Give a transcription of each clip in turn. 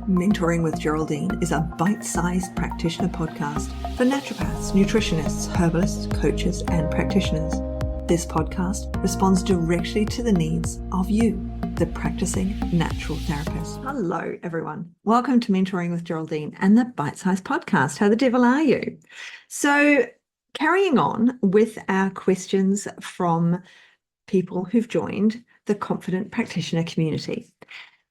Mentoring with Geraldine is a bite-sized practitioner podcast for naturopaths, nutritionists, herbalists, coaches, and practitioners. This podcast responds directly to the needs of you, the practicing natural therapist. Hello, everyone. Welcome to Mentoring with Geraldine and the bite-sized podcast. How the devil are you? So, carrying on with our questions from people who've joined the Confident Practitioner community.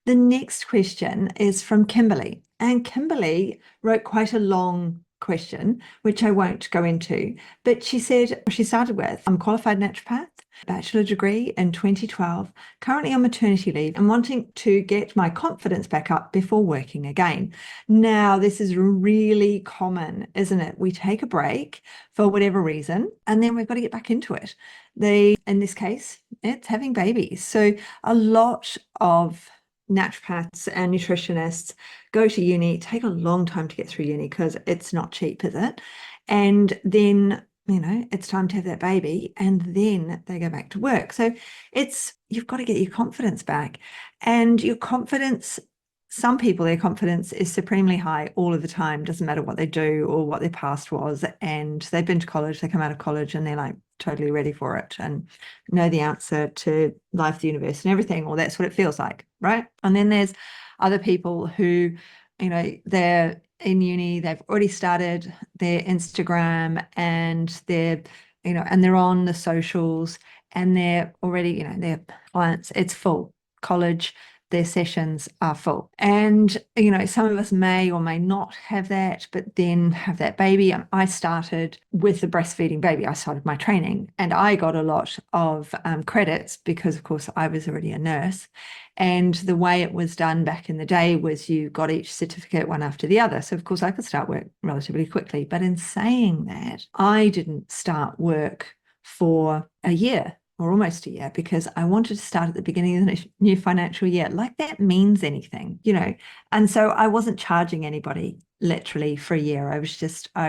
The next question is from Kimberly, and Kimberly wrote quite a long question, which I won't go into, but she started with, I'm qualified naturopath, bachelor degree in 2012, currently on maternity leave and wanting to get my confidence back up before working again. Now, this is really common, isn't it? We take a break for whatever reason, and then we've got to get back into it. In this case, it's having babies. So a lot of naturopaths and nutritionists go to uni, take a long time to get through uni because it's not cheap, is it? And then, it's time to have that baby and then they go back to work. So you've got to get your confidence back. And your confidence, some people, their confidence is supremely high all of the time, doesn't matter what they do or what their past was. And they've been to college, they come out of college and they're like totally ready for it and know the answer to life, the universe and everything, or that's what it feels like, right? And then there's other people who, they're in uni, they've already started their Instagram and they're on the socials and they're already, their clients, it's full. College, their sessions are full. And, some of us may or may not have that, but then have that baby. I started with the breastfeeding baby. I started my training and I got a lot of credits because, of course, I was already a nurse. And the way it was done back in the day was you got each certificate one after the other. So, of course, I could start work relatively quickly. But in saying that, I didn't start work for a year or almost a year because I wanted to start at the beginning of the new financial year. Like that means anything, And so I wasn't charging anybody literally for a year. I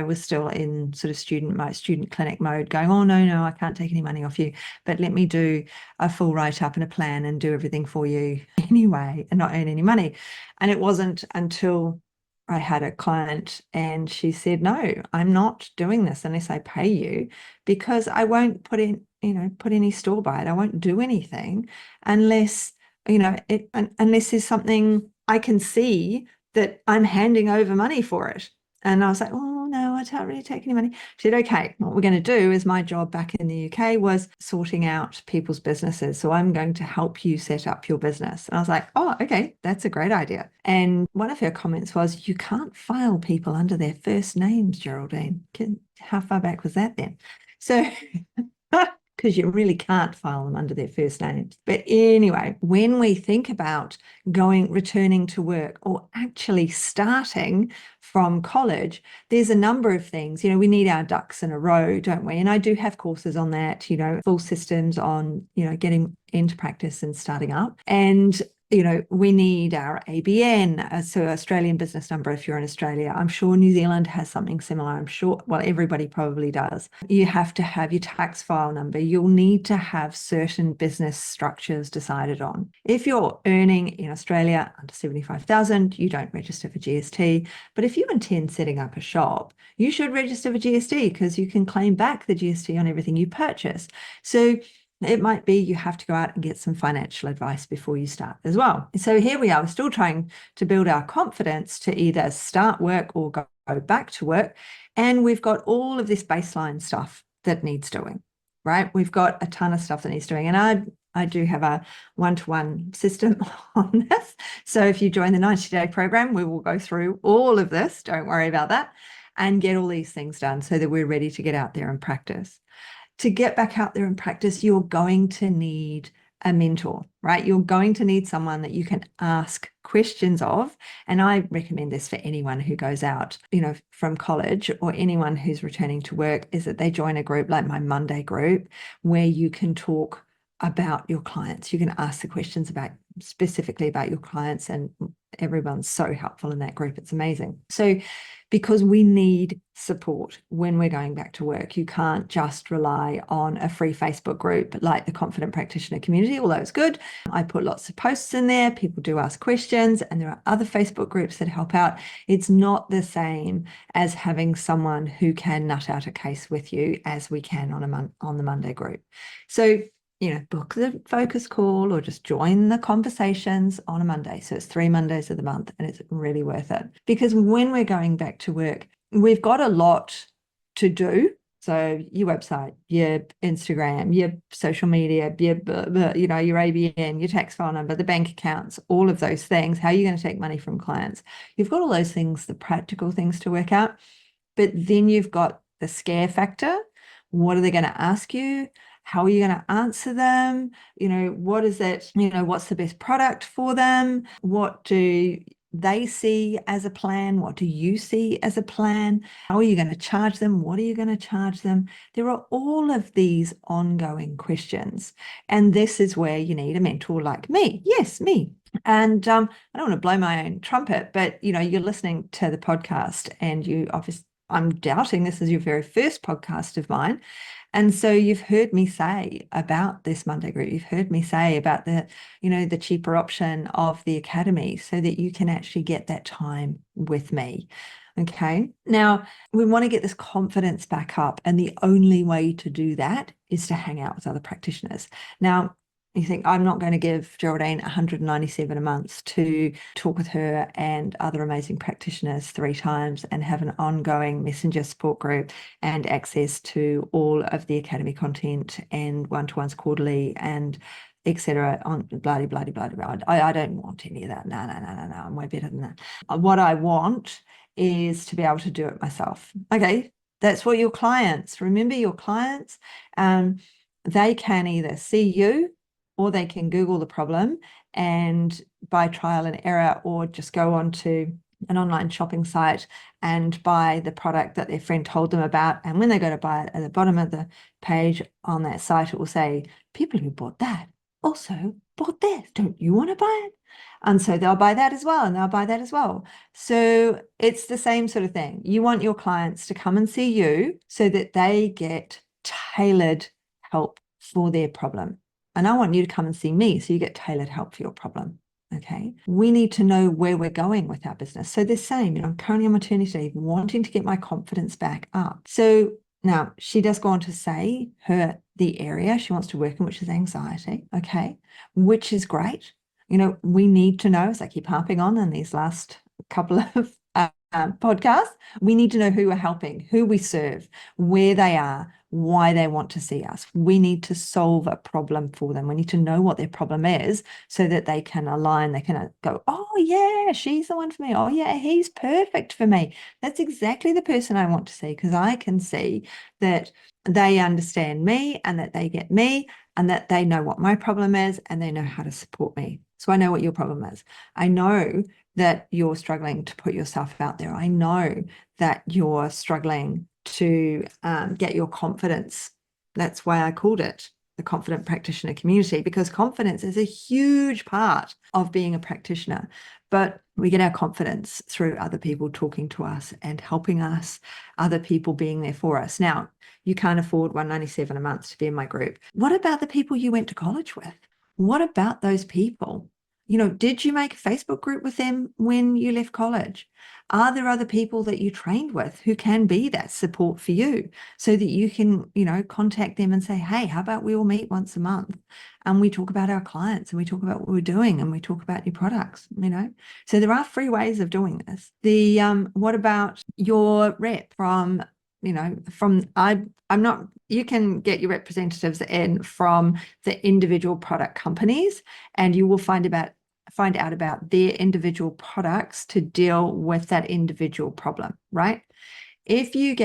was still in sort of student clinic mode going, oh, no, I can't take any money off you, but let me do a full write-up and a plan and do everything for you anyway and not earn any money. And it wasn't until I had a client and she said, no, I'm not doing this unless I pay you because I won't put any store by it. I won't do anything unless, unless there's something I can see that I'm handing over money for it. And I was like, oh, no, I can't really take any money. She said, okay, what we're going to do is my job back in the UK was sorting out people's businesses. So I'm going to help you set up your business. And I was like, oh, okay, that's a great idea. And one of her comments was, you can't file people under their first names, Geraldine. How far back was that then? So because you really can't file them under their first names. But anyway, when we think about returning to work or actually starting from college, there's a number of things. We need our ducks in a row, don't we? And I do have courses on that, full systems on, getting into practice and starting up. And we need our ABN, so Australian business number if you're in Australia. I'm sure New Zealand has something similar. I'm sure, well, everybody probably does. You have to have your tax file number. You'll need to have certain business structures decided on. If you're earning in Australia under 75,000, you don't register for GST. But if you intend setting up a shop, you should register for GST because you can claim back the GST on everything you purchase. So it might be you have to go out and get some financial advice before you start as well. So here we are, we're still trying to build our confidence to either start work or go back to work. And we've got all of this baseline stuff that needs doing, right? We've got a ton of stuff that needs doing. And I do have a one-to-one system on this. So if you join the 90-day program, we will go through all of this. Don't worry about that. And get all these things done so that we're ready to get out there and practice. To get back out there and practice, you're going to need a mentor, right? You're going to need someone that you can ask questions of. And I recommend this for anyone who goes out, from college or anyone who's returning to work, is that they join a group like my Monday group where you can talk about your clients. You can ask the questions specifically about your clients, and everyone's so helpful in that group. It's amazing. So because we need support when we're going back to work, you can't just rely on a free Facebook group like the Confident Practitioner Community, although it's good. I put lots of posts in there. People do ask questions, and there are other Facebook groups that help out. It's not the same as having someone who can nut out a case with you as we can on the Monday group. So book the focus call or just join the conversations on a Monday. So it's 3 Mondays of the month, and it's really worth it. Because when we're going back to work, we've got a lot to do. So your website, your Instagram, your social media, your ABN, your tax file number, the bank accounts, all of those things. How are you going to take money from clients? You've got all those things, the practical things to work out. But then you've got the scare factor. What are they going to ask you? How are you going to answer them? What is it? What's the best product for them? What do they see as a plan? What do you see as a plan? How are you going to charge them? What are you going to charge them? There are all of these ongoing questions. And this is where you need a mentor like me. Yes, me. And I don't want to blow my own trumpet, but you're listening to the podcast, and I'm doubting this is your very first podcast of mine. And so you've heard me say about this Monday group. You've heard me say about the cheaper option of the academy, so that you can actually get that time with me. Okay. Now, we want to get this confidence back up. And the only way to do that is to hang out with other practitioners. Now, you think, I'm not going to give Geraldine $197 a month to talk with her and other amazing practitioners 3 times and have an ongoing messenger support group and access to all of the academy content and one-to-ones quarterly and etc. on bloody. I don't want any of that. No. I'm way better than that. What I want is to be able to do it myself. Okay. That's what your clients, remember your clients, they can either see you, or they can Google the problem and by trial and error, or just go onto an online shopping site and buy the product that their friend told them about. And when they go to buy it, at the bottom of the page on that site, it will say, people who bought that also bought this. Don't you want to buy it? And so they'll buy that as well, and they'll buy that as well. So it's the same sort of thing. You want your clients to come and see you so that they get tailored help for their problem. And I want you to come and see me so you get tailored help for your problem. Okay. We need to know where we're going with our business. So they're saying, I'm currently on maternity leave, wanting to get my confidence back up. So now she does go on to say the area she wants to work in, which is anxiety. Okay. Which is great. We need to know, as I keep harping on in these last couple of podcasts, we need to know who we're helping, who we serve, where they are, why they want to see us. We need to solve a problem for them. We need to know what their problem is so that they can align. They can go, oh yeah, she's the one for me. Oh yeah, he's perfect for me. That's exactly the person I want to see, because I can see that they understand me and that they get me and that they know what my problem is and they know how to support me. So I know what your problem is. I know that you're struggling to put yourself out there. I know that you're struggling to get your confidence. That's why I called it the Confident Practitioner Community, because confidence is a huge part of being a practitioner. But we get our confidence through other people talking to us and helping us, other people being there for us. Now, you can't afford $197 a month to be in my group. What about the people you went to college with? What about those people? Did you make a Facebook group with them when you left college? Are there other people that you trained with who can be that support for you so that you can, contact them and say, hey, how about we all meet once a month and we talk about our clients and we talk about what we're doing and we talk about new products, So there are free ways of doing this. What about your rep from, you can get your representatives in from the individual product companies, and you will find out about their individual products to deal with that individual problem, right? If you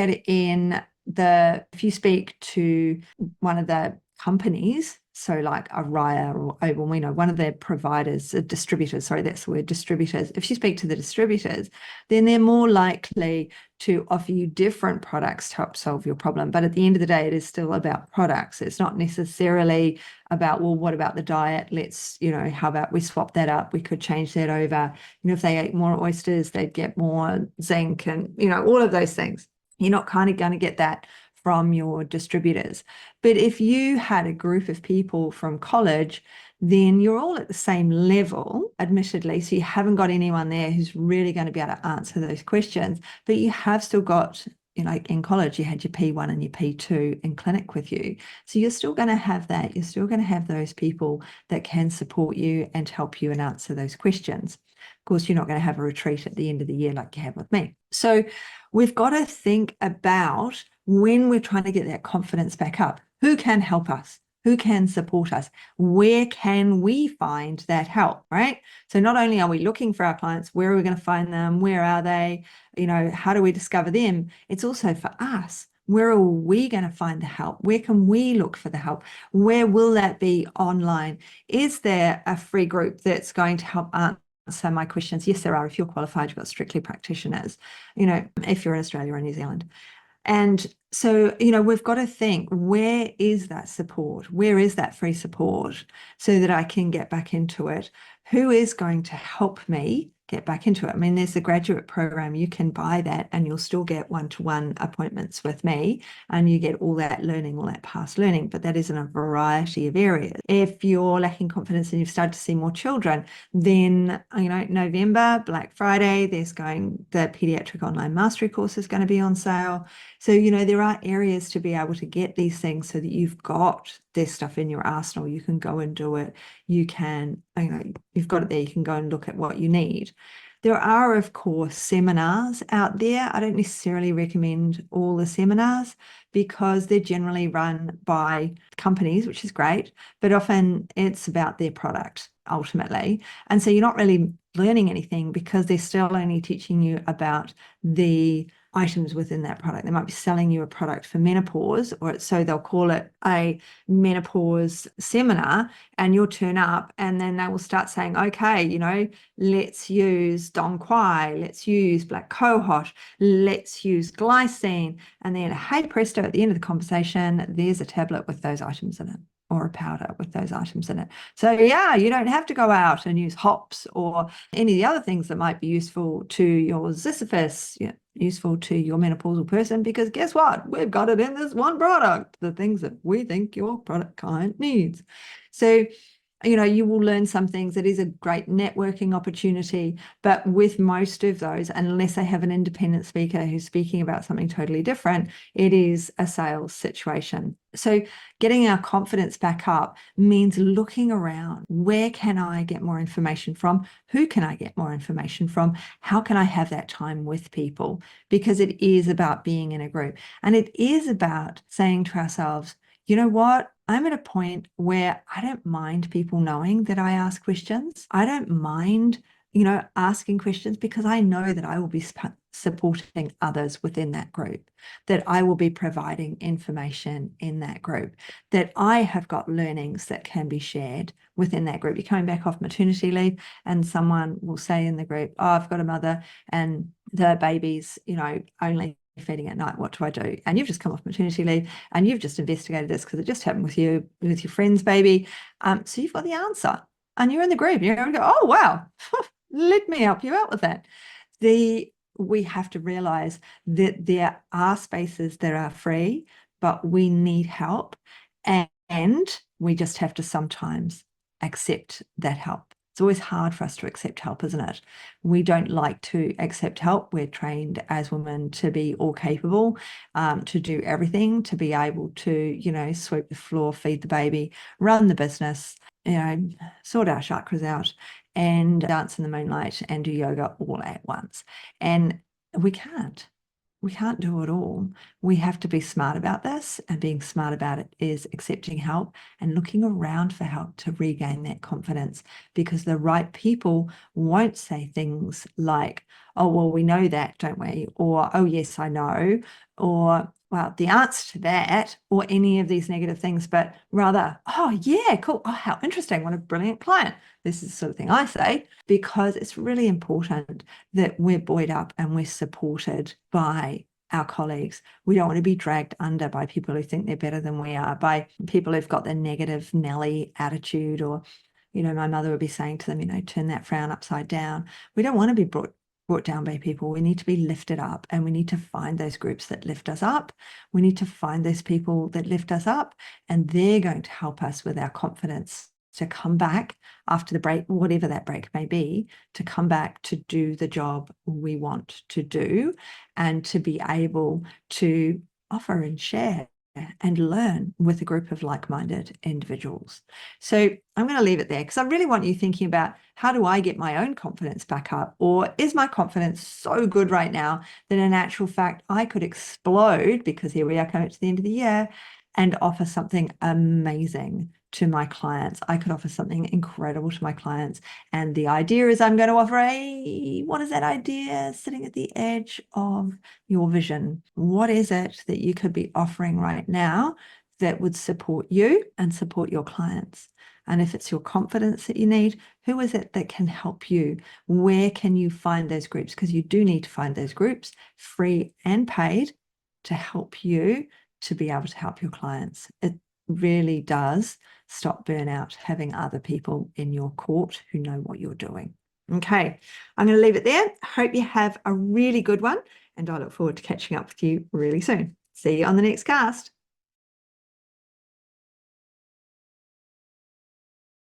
speak to one of the companies, So like Araya or Oval, one of their providers, distributors, sorry, that's the word, distributors. If you speak to the distributors, then they're more likely to offer you different products to help solve your problem. But at the end of the day, it is still about products. It's not necessarily about, well, what about the diet? Let's, how about we swap that up? We could change that over. If they ate more oysters, they'd get more zinc and, all of those things. You're not kind of going to get that from your distributors. But if you had a group of people from college, then you're all at the same level, admittedly. So you haven't got anyone there who's really going to be able to answer those questions, but you have still got, like in college, you had your P1 and your P2 in clinic with you. So you're still going to have that. You're still going to have those people that can support you and help you and answer those questions. Of course, you're not going to have a retreat at the end of the year like you have with me. So we've got to think about, when we're trying to get that confidence back up, who can help us? Who can support us? Where can we find that help, right? So not only are we looking for our clients, where are we going to find them? Where are they? How do we discover them? It's also for us. Where are we going to find the help? Where can we look for the help? Where will that be online? Is there a free group that's going to help answer my questions? Yes, there are. If you're qualified, you've got Strictly practitioners, if you're in Australia or New Zealand. And so, we've got to think, where is that support? Where is that free support so that I can get back into it? Who is going to help me get back into it? I mean, there's a graduate program. You can buy that and you'll still get one-to-one appointments with me, and you get all that learning, all that past learning, but that is in a variety of areas. If you're lacking confidence and you've started to see more children, then, November, Black Friday, the pediatric online mastery course is going to be on sale. So, there are areas to be able to get these things so that you've got this stuff in your arsenal. You can go and do it. You can, you've got it there. You can go and look at what you need. There are, of course, seminars out there. I don't necessarily recommend all the seminars because they're generally run by companies, which is great, but often it's about their product ultimately. And so you're not really learning anything because they're still only teaching you about the items within that product. They might be selling you a product for menopause, or so they'll call it a menopause seminar, and you'll turn up and then they will start saying, okay, let's use Dong Quai, let's use Black Cohort, let's use glycine. And then, hey presto, at the end of the conversation, there's a tablet with those items in it, or a powder with those items in it. So yeah, you don't have to go out and use hops or any of the other things that might be useful to your Sisyphus, useful to your menopausal person, because guess what? We've got it in this one product, the things that we think your product client needs. So, you will learn some things. It is a great networking opportunity, but with most of those, unless they have an independent speaker who's speaking about something totally different, it is a sales situation. So getting our confidence back up means looking around. Where can I get more information from? Who can I get more information from? How can I have that time with people? Because it is about being in a group, and it is about saying to ourselves, you know what? I'm at a point where I don't mind people knowing that I ask questions. I don't mind, asking questions, because I know that I will be supporting others within that group, that I will be providing information in that group, that I have got learnings that can be shared within that group. You're coming back off maternity leave and someone will say in the group, oh, I've got a mother and the baby's, only feeding at night, what do I do? And you've just come off maternity leave and you've just investigated this because it just happened with your friend's baby. So you've got the answer and you're in the group. You're going to go, oh, wow, let me help you out with that. We have to realize that there are spaces that are free, but we need help, and we just have to sometimes accept that help. It's always hard for us to accept help, isn't it? We don't like to accept help. We're trained as women to be all capable, to do everything, to be able to, sweep the floor, feed the baby, run the business, sort our chakras out and dance in the moonlight and do yoga all at once. And we can't. We can't do it all. We have to be smart about this, and being smart about it is accepting help and looking around for help to regain that confidence, because the right people won't say things like, oh, well, we know that, don't we? Or, oh, yes, I know. Or, well, the answer to that or any of these negative things, but rather, oh, yeah, cool. Oh, how interesting. What a brilliant client. This is the sort of thing I say, because it's really important that we're buoyed up and we're supported by our colleagues. We don't want to be dragged under by people who think they're better than we are, by people who've got the negative Nelly attitude, or, my mother would be saying to them, turn that frown upside down. We don't want to be brought down by people. We need to be lifted up, and we need to find those groups that lift us up. We need to find those people that lift us up, and they're going to help us with our confidence to come back after the break, whatever that break may be, to come back to do the job we want to do and to be able to offer and share and learn with a group of like-minded individuals. So I'm going to leave it there because I really want you thinking about, how do I get my own confidence back up? Or is my confidence so good right now that in actual fact I could explode, because here we are coming to the end of the year, and offer something amazing to my clients. I could offer something incredible to my clients. And the idea is I'm going to offer what is that idea sitting at the edge of your vision? What is it that you could be offering right now that would support you and support your clients? And if it's your confidence that you need, who is it that can help you? Where can you find those groups? Because you do need to find those groups, free and paid, to help you to be able to help your clients. It really does stop burnout, having other people in your court who know what you're doing. Okay, I'm going to leave it there. Hope you have a really good one, and I look forward to catching up with you really soon. See you on the next cast.